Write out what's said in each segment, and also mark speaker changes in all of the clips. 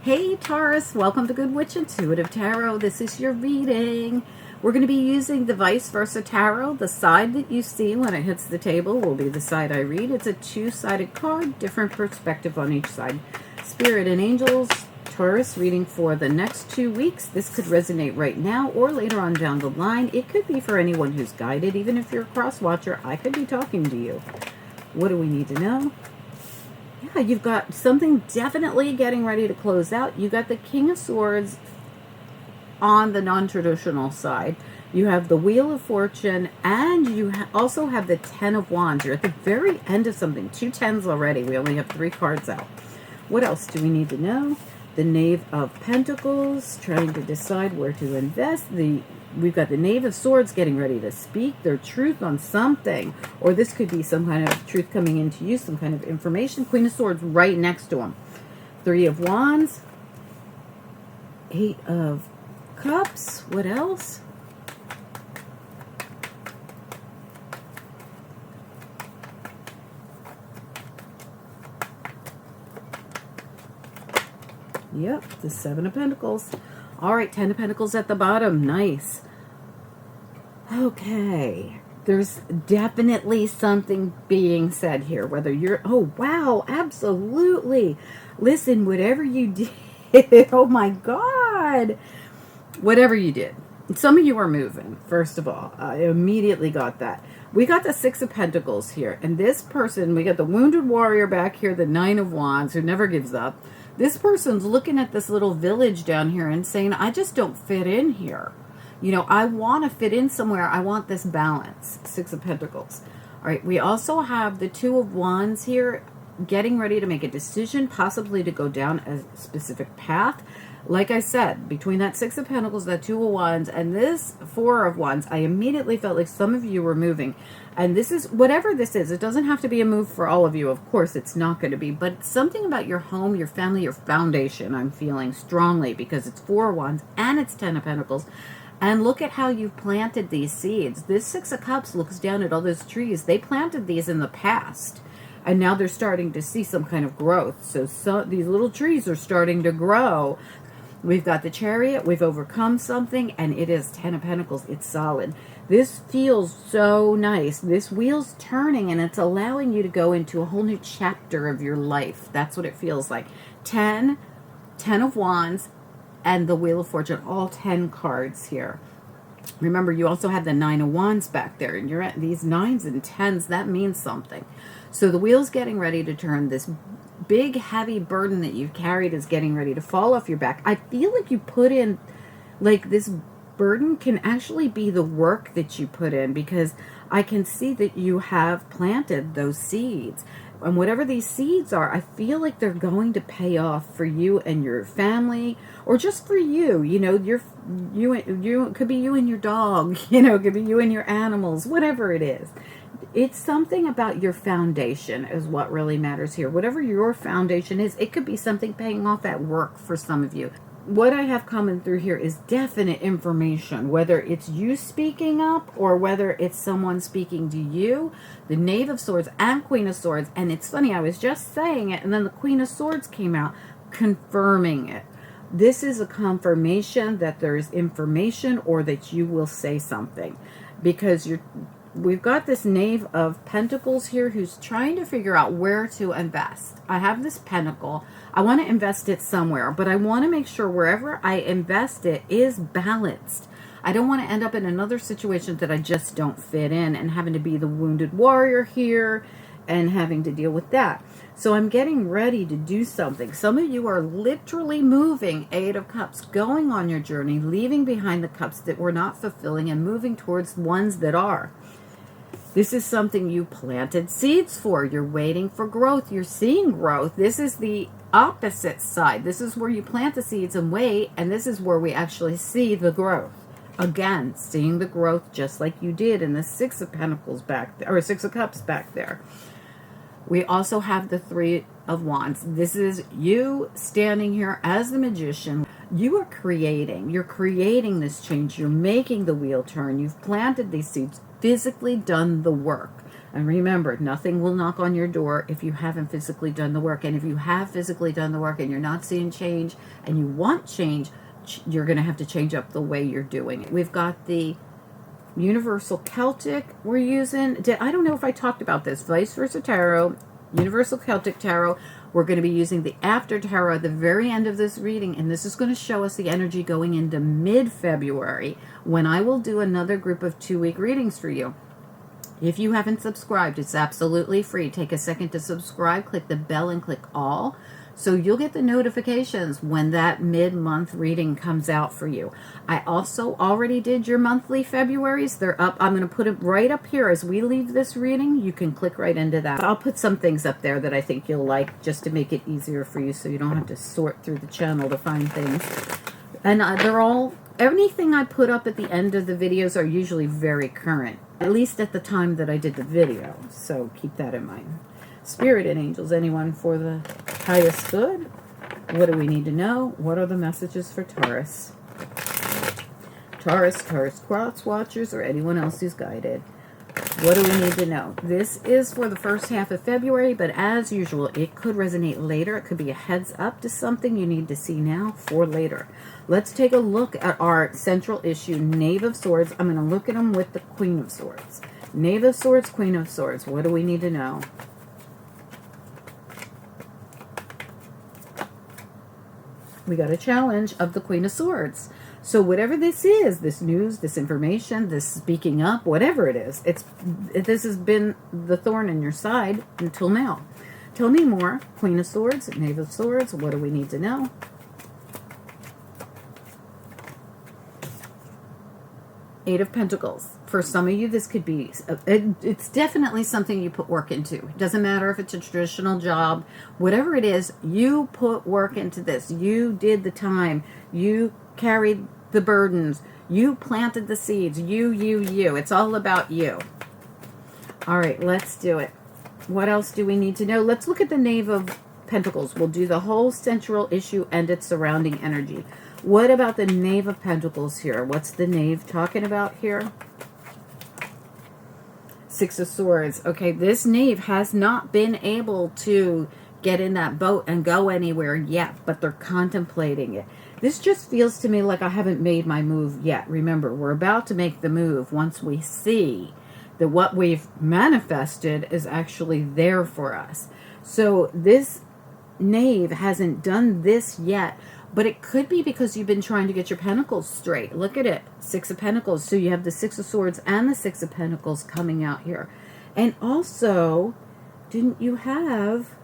Speaker 1: Hey Taurus, welcome to Good Witch Intuitive Tarot. This is your reading. We're going to be using the Vice Versa Tarot. The side that you see when it hits the table will be the side I read. It's a two-sided card, different perspective on each side. Spirit and Angels, Taurus reading for the next 2 weeks. This could resonate right now or later on down the line. It could be for anyone who's guided. Even if you're a cross-watcher, I could be talking to you. What do we need to know? Yeah, you've got something definitely getting ready to close out. You got the King of Swords on the non-traditional side. You have the Wheel of Fortune, and you also have the Ten of Wands. You're at the very end of something. 2 tens already. We only have 3 cards out. What else do we need to know? The Knave of Pentacles, trying to decide where to invest. We've got the Knave of Swords getting ready to speak their truth on something. Or this could be some kind of truth coming into you, some kind of information. Queen of Swords right next to them. 3 of Wands. 8 of Cups. What else? Yep, the 7 of Pentacles. All right, 10 of Pentacles at the bottom. Nice. Okay. There's definitely something being said here. Whether you're... Oh, wow. Absolutely. Listen, whatever you did... Oh, my God. Whatever you did. Some of you are moving, first of all. I immediately got that. We got the 6 of Pentacles here. And this person, we got the Wounded Warrior back here, the 9 of Wands, who never gives up. This person's looking at this little village down here and saying, I just don't fit in here. You know, I want to fit in somewhere. I want this balance. 6 of Pentacles. All right, we also have the 2 of Wands here, getting ready to make a decision, possibly to go down a specific path. Like I said, between that 6 of Pentacles, that 2 of Wands, and this 4 of Wands, I immediately felt like some of you were moving. And this is, whatever this is, it doesn't have to be a move for all of you. Of course, it's not going to be. But something about your home, your family, your foundation, I'm feeling strongly, because it's 4 of Wands and it's 10 of Pentacles. And look at how you've planted these seeds. This 6 of Cups looks down at all those trees. They planted these in the past. And now they're starting to see some kind of growth. So these little trees are starting to grow. We've got the Chariot. We've overcome something. And it is 10 of Pentacles. It's solid. This feels so nice. This wheel's turning and it's allowing you to go into a whole new chapter of your life. That's what it feels like. 10 of Wands, and the Wheel of Fortune. All 10 cards here. Remember, you also have the 9 of Wands back there. And you're at these 9s and 10s. That means something. So the wheel's getting ready to turn. This big, heavy burden that you've carried is getting ready to fall off your back. I feel like you put in, like, this burden can actually be the work that you put in, because I can see that you have planted those seeds. And whatever these seeds are, I feel like they're going to pay off for you and your family, or just for you. You know, you could be you and your dog, you know, it could be you and your animals, whatever it is. It's something about your foundation is what really matters here. Whatever your foundation is, it could be something paying off at work for some of you. What I have coming through here is definite information, whether it's you speaking up or whether it's someone speaking to you. The Knave of Swords and Queen of Swords. And it's funny, I was just saying it, and then the Queen of Swords came out confirming it. This is a confirmation that there is information, or that you will say something, because we've got this Knave of Pentacles here who's trying to figure out where to invest. I have this pentacle. I want to invest it somewhere, but I want to make sure wherever I invest it is balanced. I don't want to end up in another situation that I just don't fit in, and having to be the Wounded Warrior here and having to deal with that. So I'm getting ready to do something. Some of you are literally moving, 8 of Cups, going on your journey, leaving behind the cups that were not fulfilling and moving towards ones that are. This is something you planted seeds for. You're waiting for growth. You're seeing growth. This is the opposite side. This is where you plant the seeds and wait, and this is where we actually see the growth. Again, seeing the growth just like you did in the 6 of Pentacles back there, or 6 of Cups back there. We also have the 3 of Wands. This is you standing here as the magician. You are creating. You're creating this change. You're making the wheel turn. You've planted these seeds, physically done the work. And remember, nothing will knock on your door if you haven't physically done the work. And if you have physically done the work and you're not seeing change and you want change, you're going to have to change up the way you're doing it. We've got the Universal Celtic we're using. I don't know if I talked about this. Vice Versa Tarot, Universal Celtic Tarot. We're going to be using the After Tarot at the very end of this reading, and this is going to show us the energy going into mid-February, when I will do another group of 2-week readings for you. If you haven't subscribed, it's absolutely free. Take a second to subscribe, click the bell, and click all, so you'll get the notifications when that mid-month reading comes out for you. I also already did your monthly Februaries. They're up. I'm going to put it right up here as we leave this reading. You can click right into that. I'll put some things up there that I think you'll like, just to make it easier for you, so you don't have to sort through the channel to find things. And they're all, anything I put up at the end of the videos are usually very current, at least at the time that I did the video. So keep that in mind. Spirit and angels, anyone for the highest good? What do we need to know? What are the messages for Taurus? Taurus cross watchers, or anyone else who's guided. What do we need to know? This is for the first half of February, but as usual, it could resonate later. It could be a heads up to something you need to see now for later. Let's take a look at our central issue, Knave of Swords. I'm going to look at them with the Queen of Swords. Knave of Swords, Queen of Swords. What do we need to know? We got a challenge of the Queen of Swords. So whatever this is, this news, this information, this speaking up, whatever it is, this has been the thorn in your side until now. Tell me more. Queen of Swords, Knave of Swords, what do we need to know? Eight of Pentacles. For some of you, this could be, it's definitely something you put work into. It doesn't matter if it's a traditional job, whatever it is, you put work into this. You did the time. You carried the burdens. You planted the seeds. You. It's all about you. All right, let's do it. What else do we need to know? Let's look at the Knave of Pentacles. We'll do the whole central issue and its surrounding energy. What about the Knave of Pentacles here? What's the Knave talking about here? Six of Swords. Okay, this Knave has not been able to get in that boat and go anywhere yet, but they're contemplating it. This just feels to me like I haven't made my move yet. Remember, we're about to make the move once we see that what we've manifested is actually there for us. So this Knave hasn't done this yet, but it could be because you've been trying to get your pentacles straight. Look at it. Six of Pentacles. So you have the Six of Swords and the Six of Pentacles coming out here. And also, didn't you have...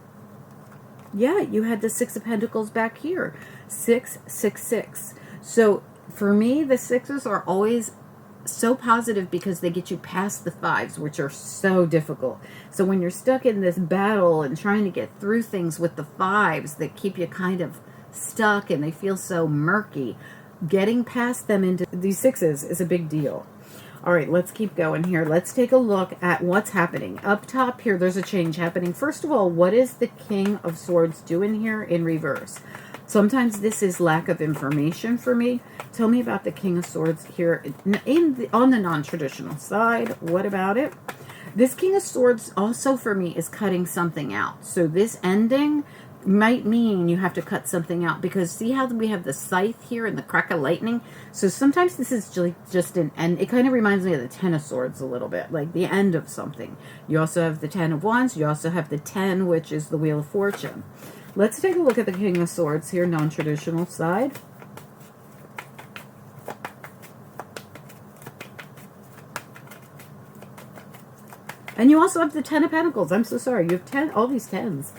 Speaker 1: Yeah, you had the Six of Pentacles back here. 666. So for me, the sixes are always so positive because they get you past the fives, which are so difficult. So when you're stuck in this battle and trying to get through things with the fives that keep you kind of stuck and they feel so murky, getting past them into these sixes is a big deal. All right, let's keep going here. Let's take a look at what's happening. Up top here, there's a change happening. First of all, what is the King of Swords doing here in reverse? Sometimes this is lack of information for me. Tell me about the King of Swords here on the non-traditional side. What about it? This King of Swords also for me is cutting something out. So this ending might mean you have to cut something out, because see how we have the scythe here and the crack of lightning? So sometimes this is just an end. It kind of reminds me of the Ten of Swords a little bit, like the end of something. You also have the Ten of Wands. You also have the 10, which is the Wheel of Fortune. Let's take a look at the King of Swords here, non-traditional side. And you also have the 10 of Pentacles. I'm so sorry. You have all these 10s.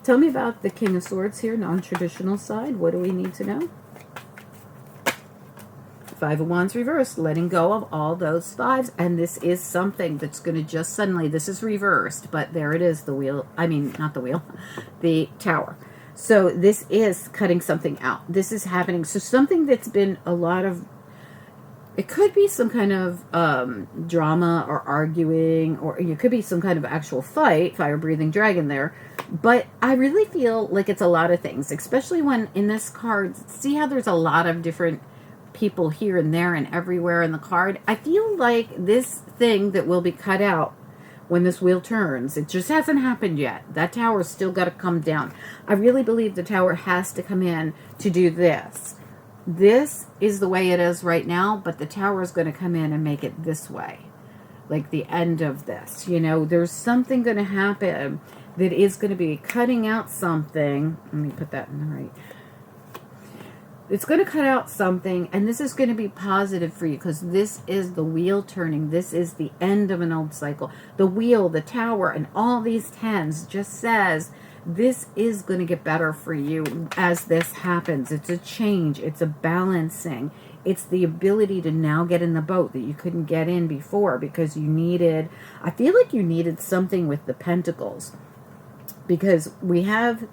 Speaker 1: Tell me about the King of Swords here, non-traditional side. What do we need to know? Five of Wands reversed, letting go of all those fives. And this is something that's going to just suddenly, this is reversed, but there it is, the wheel. I mean, not the wheel, the tower. So this is cutting something out. This is happening. So something that's been a lot of, it could be some kind of drama or arguing, or it could be some kind of actual fight, fire-breathing dragon there. But I really feel like it's a lot of things, especially when in this card, see how there's a lot of different people here and there and everywhere in the card? I feel like this thing that will be cut out when this wheel turns. It just hasn't happened yet. That tower's still got to come down. I really believe the tower has to come in to do this. This is the way it is right now, but the tower is going to come in and make it this way. Like the end of this. You know, there's something going to happen that is going to be cutting out something. Let me put that in the right. It's going to cut out something, and this is going to be positive for you because this is the wheel turning. This is the end of an old cycle. The wheel, the tower, and all these tens just says this is going to get better for you as this happens. It's a change. It's a balancing. It's the ability to now get in the boat that you couldn't get in before because you needed, I feel like you needed something with the pentacles because we have,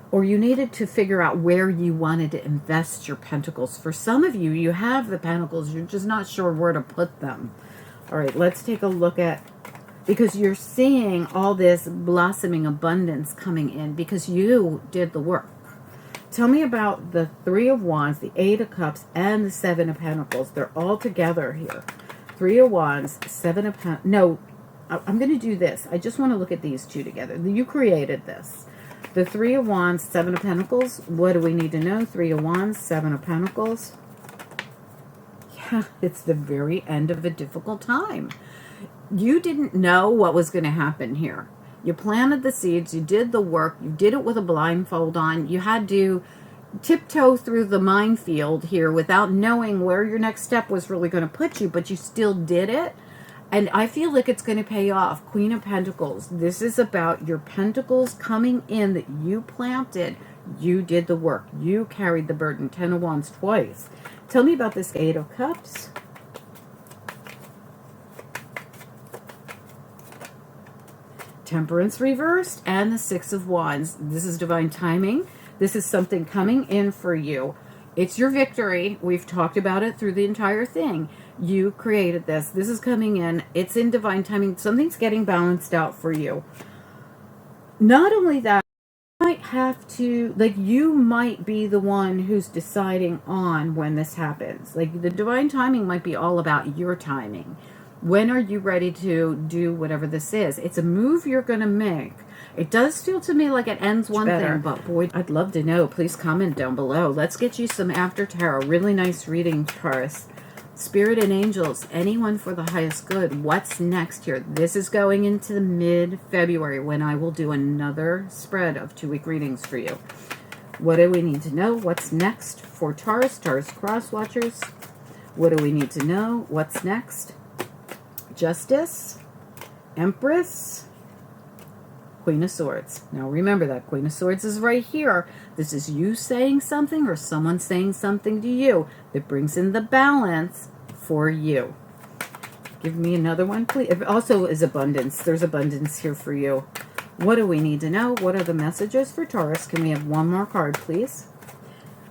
Speaker 1: or you needed to figure out where you wanted to invest your pentacles. For some of you, you have the pentacles, you're just not sure where to put them. All right, let's take a look at, because you're seeing all this blossoming abundance coming in because you did the work. Tell me about the Three of Wands, the Eight of Cups, and the Seven of Pentacles. They're all together here. Three of Wands, Seven of Pentacles. No, I'm going to do this. I just want to look at these two together. You created this. The Three of Wands, Seven of Pentacles. What do we need to know? Three of Wands, Seven of Pentacles. Yeah, it's the very end of a difficult time. You didn't know what was going to happen here. You planted the seeds, you did the work, you did it with a blindfold on. You had to tiptoe through the minefield here without knowing where your next step was really going to put you, but you still did it. And I feel like it's going to pay off. Queen of Pentacles. This is about your pentacles coming in that you planted. You did the work. You carried the burden. Ten of Wands twice. Tell me about this Eight of Cups. Temperance reversed and the Six of Wands. This is divine timing. This is something coming in for you. It's your victory. We've talked about it through the entire thing. You created this. This is coming in. It's in divine timing. Something's getting balanced out for you. Not only that, you might have to, like, you might be the one who's deciding on when this happens. Like, the divine timing might be all about your timing. When are you ready to do whatever this is? It's a move you're going to make. It does feel to me like it ends one thing, but boy, I'd love to know. Please comment down below. Let's get you some after tarot. Really nice reading, Taurus. Spirit and angels, anyone for the highest good. What's next here? This is going into mid-February when I will do another spread of 2-week readings for you. What do we need to know? What's next for Taurus? Taurus cross watchers. What do we need to know? What's next? Justice, Empress, Queen of Swords. Now remember that Queen of Swords is right here. This is you saying something or someone saying something to you that brings in the balance for you. Give me another one, please. It also is abundance. There's abundance here for you. What do we need to know? What are the messages for Taurus? Can we have one more card, please?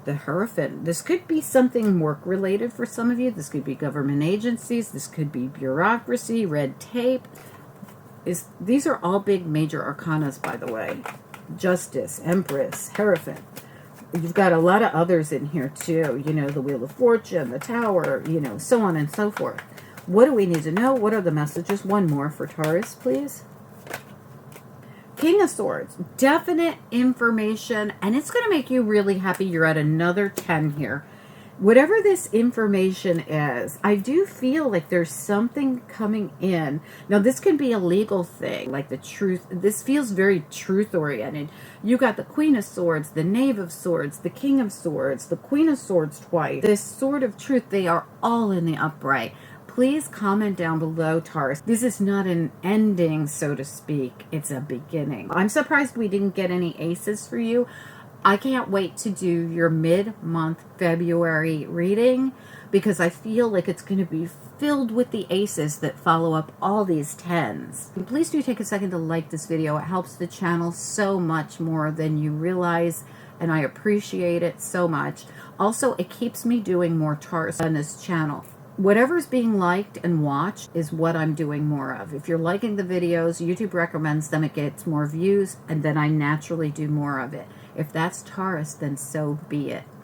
Speaker 1: The Hierophant. This could be something work-related for some of you. This could be government agencies. This could be bureaucracy, red tape. These are all big major arcanas, by the way. Justice, Empress, Hierophant. You've got a lot of others in here, too. You know, the Wheel of Fortune, the Tower, you know, so on and so forth. What do we need to know? What are the messages? One more for Taurus, please. King of Swords, definite information, and it's going to make you really happy. You're at another 10 here. Whatever this information is, I do feel like there's something coming in. Now, this can be a legal thing, like the truth. This feels very truth-oriented. You got the Queen of Swords, the Knave of Swords, the King of Swords, the Queen of Swords twice. This Sword of Truth, they are all in the upright. Please comment down below, Taurus. This is not an ending, so to speak. It's a beginning. I'm surprised we didn't get any aces for you. I can't wait to do your mid-month February reading because I feel like it's going to be filled with the aces that follow up all these tens. And please do take a second to like this video. It helps the channel so much more than you realize, and I appreciate it so much. Also, it keeps me doing more Taurus on this channel. Whatever's being liked and watched is what I'm doing more of. If you're liking the videos, YouTube recommends them, it gets more views, and then I naturally do more of it. If that's Taurus, then so be it.